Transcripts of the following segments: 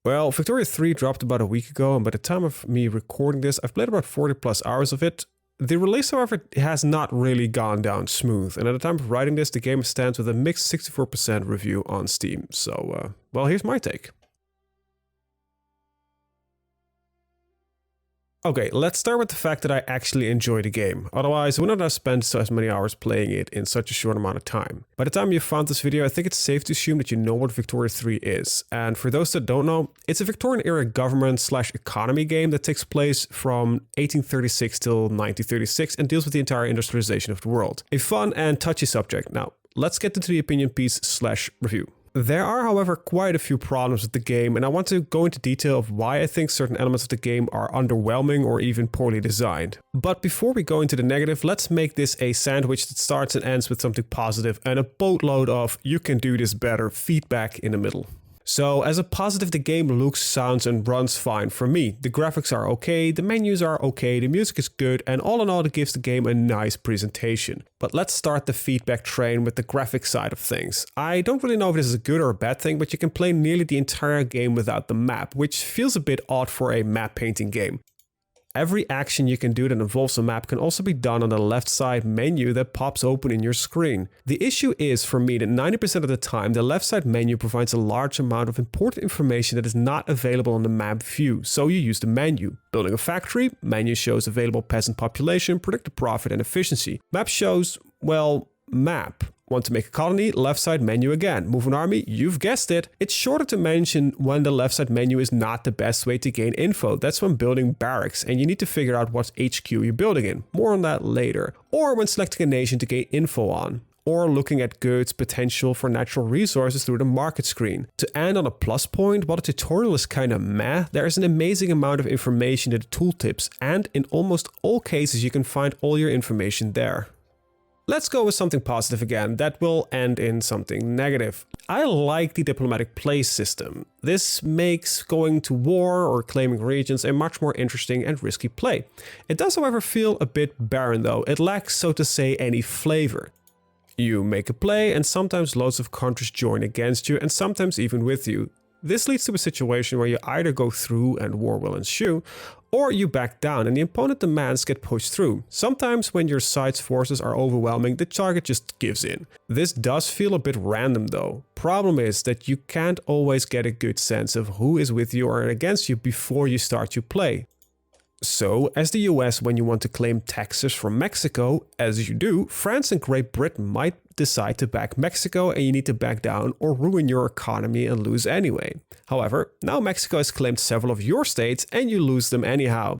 Well, Victoria 3 dropped about a week ago, and by the time of me recording this, I've played about 40 plus hours of it. The release, however, has not really gone down smooth, and at the time of writing this, the game stands with a mixed 64% review on Steam. So, well, here's my take. Okay, let's start with the fact that I actually enjoy the game. Otherwise, I would not have spent so as many hours playing it in such a short amount of time. By the time you found this video, I think it's safe to assume that you know what Victoria 3 is. And for those that don't know, it's a Victorian-era government/economy game that takes place from 1836 till 1936 and deals with the entire industrialization of the world. A fun and touchy subject. Now, let's get into the opinion piece/review. There are, however, quite a few problems with the game, and I want to go into detail of why I think certain elements of the game are underwhelming or even poorly designed. But before we go into the negative, let's make this a sandwich that starts and ends with something positive and a boatload of "you can do this better" feedback in the middle. So as a positive, the game looks, sounds and runs fine for me. The graphics are okay, the menus are okay, the music is good, and all in all it gives the game a nice presentation. But let's start the feedback train with the graphic side of things. I don't really know if this is a good or a bad thing, but you can play nearly the entire game without the map, which feels a bit odd for a map painting game. Every action you can do that involves a map can also be done on the left side menu that pops open in your screen. The issue is, for me, that 90% of the time the left side menu provides a large amount of important information that is not available on the map view, so you use the menu. Building a factory, menu shows available peasant population, predicted profit and efficiency. Map shows, well, map. Want to make a colony? Left side menu again. Move an army? You've guessed it. It's shorter to mention when the left side menu is not the best way to gain info. That's when building barracks and you need to figure out what HQ you're building in. More on that later. Or when selecting a nation to gain info on. Or looking at goods potential for natural resources through the market screen. To end on a plus point, while the tutorial is kinda meh, there is an amazing amount of information in the tooltips, and in almost all cases you can find all your information there. Let's go with something positive again, that will end in something negative. I like the diplomatic play system. This makes going to war or claiming regions a much more interesting and risky play. It does, however, feel a bit barren though. It lacks, so to say, any flavor. You make a play and sometimes loads of countries join against you and sometimes even with you. This leads to a situation where you either go through and war will ensue, or you back down and the opponent demands get pushed through. Sometimes when your side's forces are overwhelming, the target just gives in. This does feel a bit random though. Problem is that you can't always get a good sense of who is with you or against you before you start your play. So, as the US, when you want to claim taxes from Mexico, as you do, France and Great Britain might decide to back Mexico and you need to back down or ruin your economy and lose anyway. However, now Mexico has claimed several of your states and you lose them anyhow.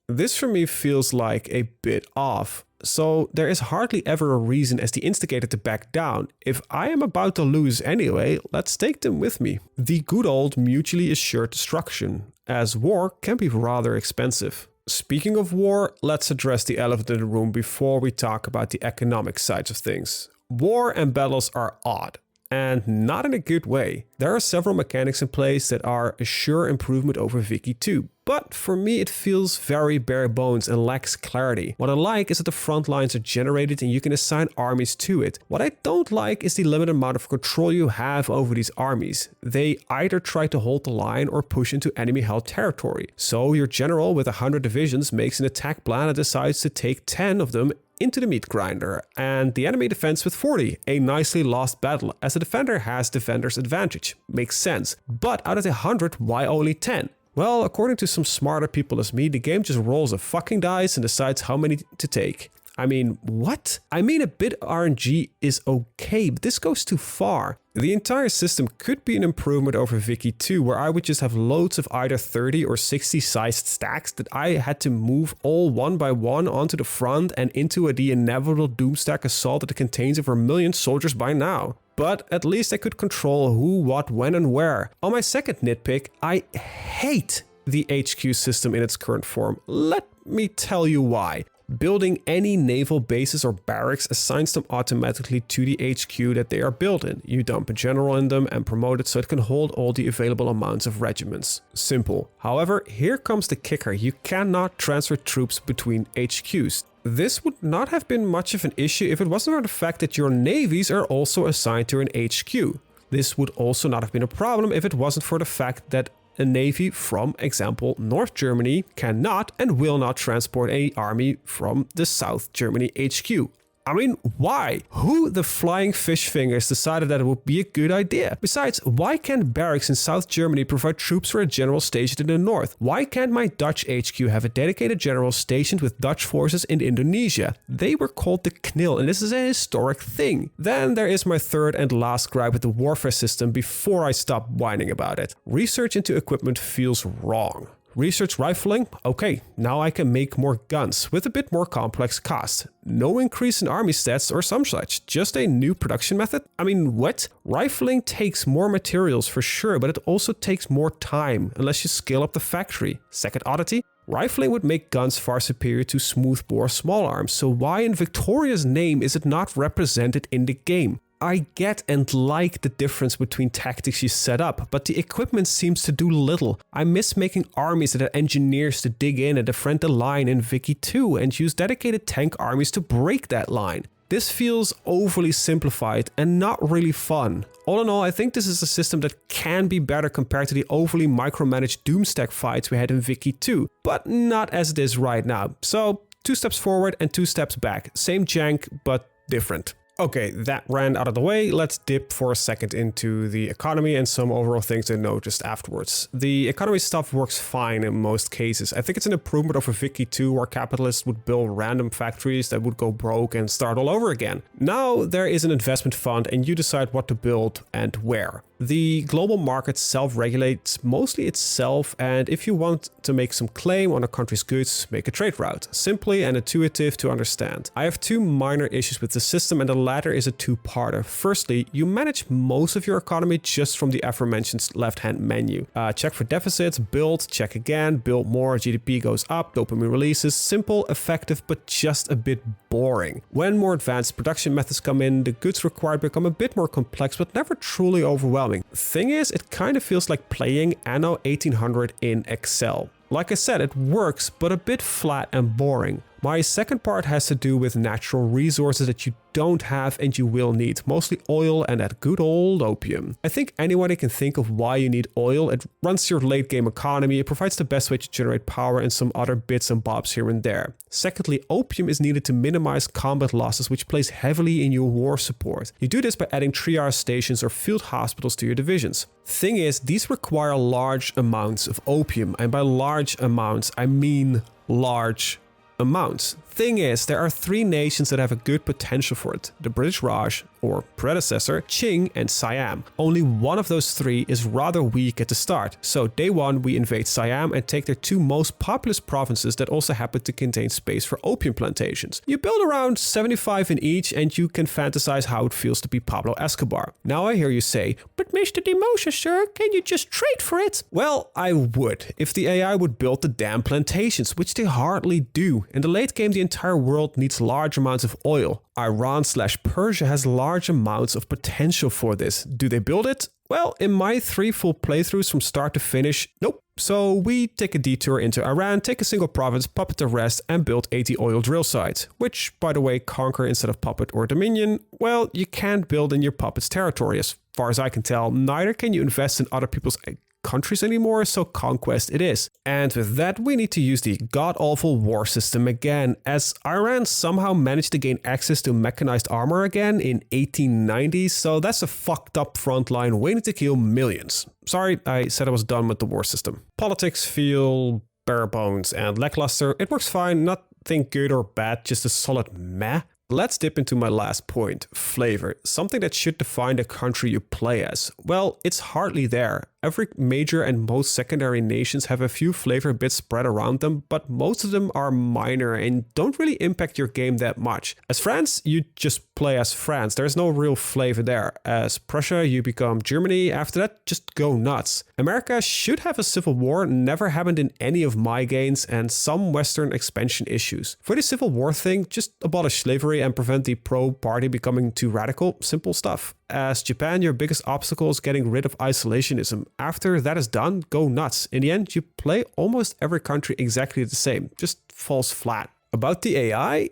This for me feels like a bit off. So there is hardly ever a reason as the instigator to back down. If I am about to lose anyway, let's take them with me. The good old mutually assured destruction, as war can be rather expensive. Speaking of war, let's address the elephant in the room before we talk about the economic sides of things. War and battles are odd, and not in a good way. There are several mechanics in place that are a sure improvement over Vicky 2, but for me it feels very bare bones and lacks clarity. What I like is that the front lines are generated and you can assign armies to it. What I don't like is the limited amount of control you have over these armies. They either try to hold the line or push into enemy held territory. So your general with 100 divisions makes an attack plan and decides to take 10 of them into the meat grinder, and the enemy defends with 40, a nicely lost battle as the defender has defender's advantage. Makes sense, but out of the 100, why only 10? Well, according to some smarter people as me, the game just rolls a fucking dice and decides how many to take. I mean, what? I mean, a bit RNG is okay, but this goes too far. The entire system could be an improvement over Vicky 2, where I would just have loads of either 30 or 60 sized stacks that I had to move all one by one onto the front and into the inevitable doomstack assault that contains over 1 million soldiers by now. But at least I could control who, what, when and where. On my second nitpick, I hate the HQ system in its current form. Let me tell you why. Building any naval bases or barracks assigns them automatically to the HQ that they are built in. You dump a general in them and promote it so it can hold all the available amounts of regiments. Simple. However, here comes the kicker. You cannot transfer troops between HQs. This would not have been much of an issue if it wasn't for the fact that your navies are also assigned to an HQ. This would also not have been a problem if it wasn't for the fact that a navy from, example, North Germany cannot and will not transport an army from the South Germany HQ. I mean, why? Who the flying fish fingers decided that it would be a good idea? Besides, why can't barracks in South Germany provide troops for a general stationed in the north? Why can't my Dutch HQ have a dedicated general stationed with Dutch forces in Indonesia? They were called the KNIL, and this is a historic thing. Then there is my third and last gripe with the warfare system before I stop whining about it. Research into equipment feels wrong. Research rifling? Okay, now I can make more guns with a bit more complex cost. No increase in army stats or some such, just a new production method? I mean, what? Rifling takes more materials for sure, but it also takes more time unless you scale up the factory. Second oddity? Rifling would make guns far superior to smoothbore small arms, so why in Victoria's name is it not represented in the game? I get and like the difference between tactics you set up, but the equipment seems to do little. I miss making armies that had engineers to dig in and defend the line in Vicky 2 and use dedicated tank armies to break that line. This feels overly simplified and not really fun. All in all, I think this is a system that can be better compared to the overly micromanaged Doomstack fights we had in Vicky 2, but not as it is right now. So 2 steps forward and 2 steps back. Same jank, but different. Okay, that ran out of the way. Let's dip for a second into the economy and some overall things to notice afterwards. The economy stuff works fine in most cases. I think it's an improvement over Vicky 2 where capitalists would build random factories that would go broke and start all over again. Now there is an investment fund and you decide what to build and where. The global market self-regulates mostly itself, and if you want to make some claim on a country's goods, make a trade route. Simply and intuitive to understand. I have 2 minor issues with the system, and the latter is a 2-parter. Firstly, you manage most of your economy just from the aforementioned left-hand menu. Check for deficits, build, check again, build more, GDP goes up, dopamine releases. Simple, effective, but just a bit boring. When more advanced production methods come in, the goods required become a bit more complex, but never truly overwhelming. Thing is, it kind of feels like playing Anno 1800 in Excel. Like I said, it works, but a bit flat and boring. My second part has to do with natural resources that you don't have and you will need, mostly oil and that good old opium. I think anybody can think of why you need oil. It runs your late game economy, it provides the best way to generate power and some other bits and bobs here and there. Secondly, opium is needed to minimize combat losses, which plays heavily in your war support. You do this by adding triage stations or field hospitals to your divisions. Thing is, these require large amounts of opium, and by large amounts, I mean large amounts. Thing is, there are 3 nations that have a good potential for it. The British Raj, or predecessor, Qing and Siam. Only one of those 3 is rather weak at the start. So day 1 we invade Siam and take their 2 most populous provinces that also happen to contain space for opium plantations. You build around 75 in each and you can fantasize how it feels to be Pablo Escobar. Now I hear you say, but Mr. Demosa, sir, can you just trade for it? Well, I would, if the AI would build the damn plantations, which they hardly do. In the late game, the entire world needs large amounts of oil. Iran/Persia has large amounts of potential for this. Do they build it? Well, in my 3 full playthroughs from start to finish, nope. So we take a detour into Iran, take a single province, puppet the rest, and build 80 oil drill sites. Which, by the way, conquer instead of puppet or dominion. Well, you can't build in your puppet's territory. As far as I can tell, neither can you invest in other people's countries anymore, so conquest it is. And with that, we need to use the god-awful war system again, as Iran somehow managed to gain access to mechanized armor again in 1890, so that's a fucked up front line waiting to kill millions. Sorry, I said I was done with the war system. Politics feel bare bones and lackluster. It works fine, nothing good or bad, just a solid meh. Let's dip into my last point, flavor, something that should define the country you play as. Well, it's hardly there. Every major and most secondary nations have a few flavor bits spread around them, but most of them are minor and don't really impact your game that much. As France, you just play as France. There's no real flavor there. As Prussia, you become Germany. After that, just go nuts. America should have a civil war, never happened in any of my games, and some Western expansion issues. For the civil war thing, just abolish slavery and prevent the pro-party becoming too radical. Simple stuff. As Japan, your biggest obstacle is getting rid of isolationism. After that is done, go nuts. In the end, you play almost every country exactly the same. Just falls flat. About the AI,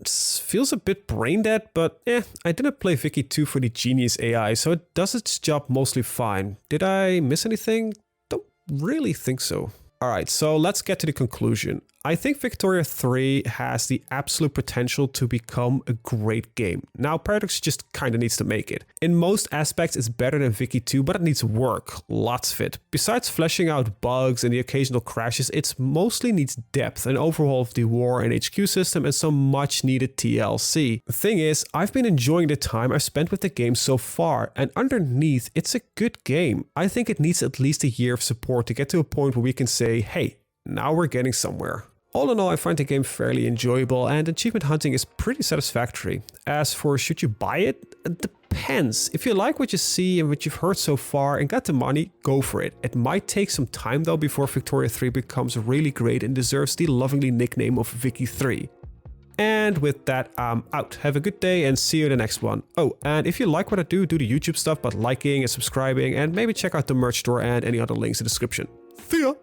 feels a bit brain dead, but I didn't play Vicky 2 for the Genius AI, so it does its job mostly fine. Did I miss anything? Don't really think so. Alright, so let's get to the conclusion. I think Victoria 3 has the absolute potential to become a great game. Now, Paradox just kinda needs to make it. In most aspects, it's better than Vicky 2, but it needs work, lots of it. Besides fleshing out bugs and the occasional crashes, it mostly needs depth, an overhaul of the war and HQ system, and some much needed TLC. The thing is, I've been enjoying the time I've spent with the game so far, and underneath, it's a good game. I think it needs at least a year of support to get to a point where we can say, hey, now we're getting somewhere. All in all, I find the game fairly enjoyable, and achievement hunting is pretty satisfactory. As for should you buy it? It depends. If you like what you see and what you've heard so far and got the money, go for it. It might take some time though before Victoria 3 becomes really great and deserves the lovingly nickname of Vicky 3. And with that, I'm out. Have a good day and see you in the next one. Oh, and if you like what I do the YouTube stuff, but liking and subscribing, and maybe check out the merch store and any other links in the description. See ya!